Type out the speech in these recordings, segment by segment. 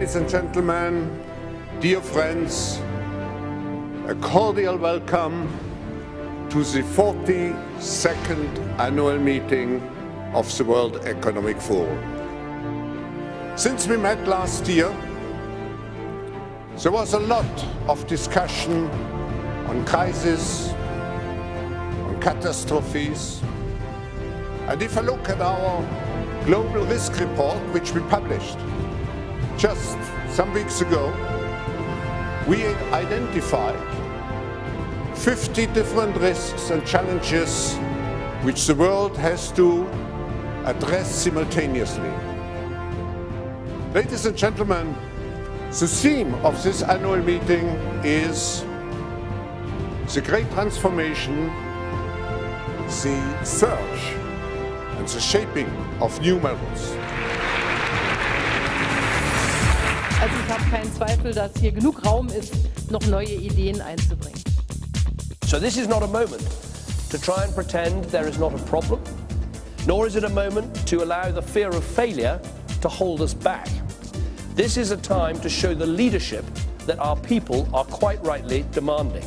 Ladies and gentlemen, dear friends, a cordial welcome to the 42nd annual meeting of the World Economic Forum. Since we met last year, there was a lot of discussion on crises, on catastrophes, and if I look at our global risk report, which we published just some weeks ago, we identified 50 different risks and challenges which the world has to address simultaneously. Ladies and gentlemen, the theme of this annual meeting is the great transformation, the search and the shaping of new models. Also ich habe keinen Zweifel, dass hier genug Raum ist, noch neue Ideen einzubringen. So this is not a moment to try and pretend there is not a problem, nor is it a moment to allow the fear of failure to hold us back. This is a time to show the leadership that our people are quite rightly demanding.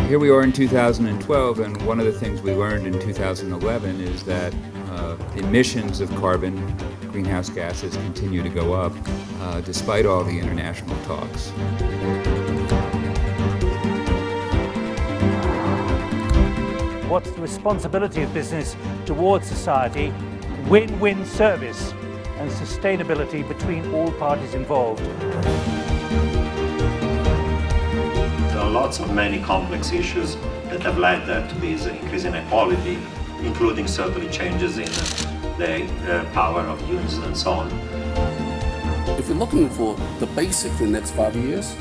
Here we are in 2012, and one of the things we learned in 2011 is that emissions of carbon, greenhouse gases, continue to go up despite all the international talks. What's the responsibility of business towards society, win-win service and sustainability between all parties involved. There are lots of many complex issues that have led to this increase in inequality, including certainly changes in the power of unions and so on. If we're looking for the basic for the next 5 years,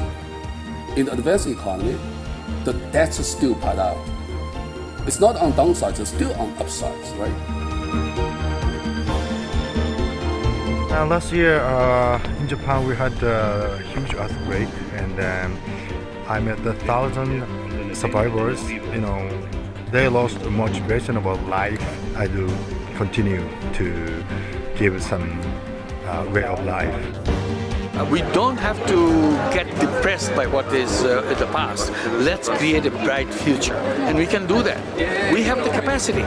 in the advanced economy, the debts are still piled out. It's not on downsides, it's still on upsides, right? Last year in Japan we had a huge earthquake, and I met 1,000 survivors. You know, they lost motivation about life. I do continue to give some way of life. We don't have to get depressed by what is in the past. Let's create a bright future, and we can do that. We have the capacity.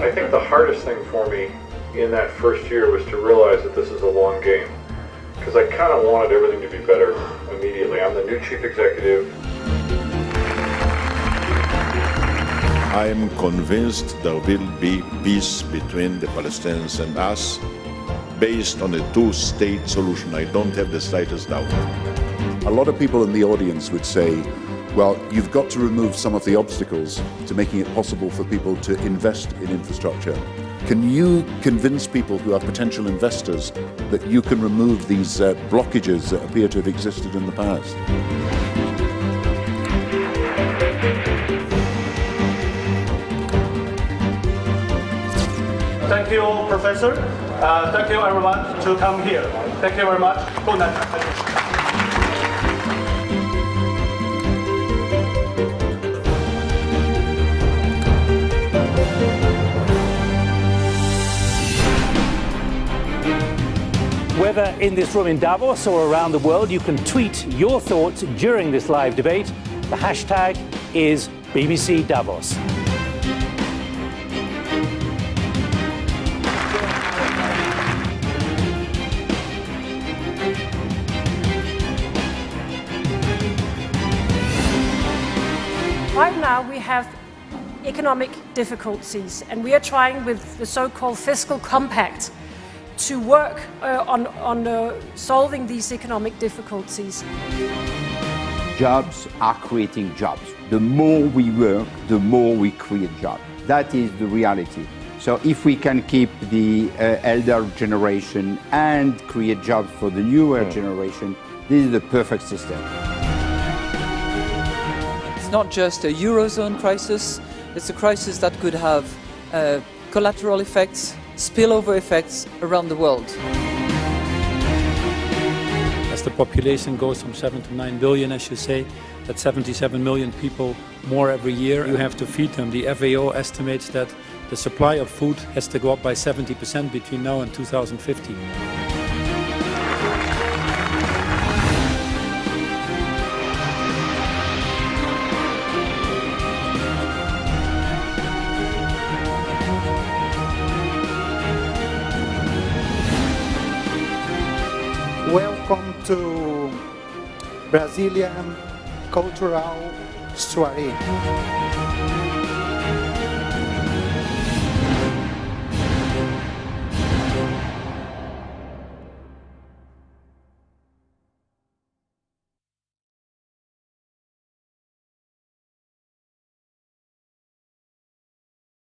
I think the hardest thing for me in that first year was to realize that this is a long game, because I kind of wanted everything to be better immediately. I'm the new chief executive. I am convinced there will be peace between the Palestinians and us based on a two-state solution. I don't have the slightest doubt. A lot of people in the audience would say, well, you've got to remove some of the obstacles to making it possible for people to invest in infrastructure. Can you convince people who are potential investors that you can remove these blockages that appear to have existed in the past? Thank you, Professor. Thank you, everyone, to come here. Thank you very much. Good night. Whether in this room in Davos or around the world, you can tweet your thoughts during this live debate. The hashtag is BBC Davos. Right now we have economic difficulties, and we are trying with the so-called fiscal compact to work on solving these economic difficulties. Jobs are creating jobs. The more we work, the more we create jobs. That is the reality. So if we can keep the elder generation and create jobs for the newer generation, this is the perfect system. It's not just a Eurozone crisis, it's a crisis that could have collateral effects, spillover effects around the world. As the population goes from 7 to 9 billion, as you say, that's 77 million people more every year. You have to feed them. The FAO estimates that the supply of food has to go up by 70% between now and 2050. Welcome to Brazilian cultural soiree.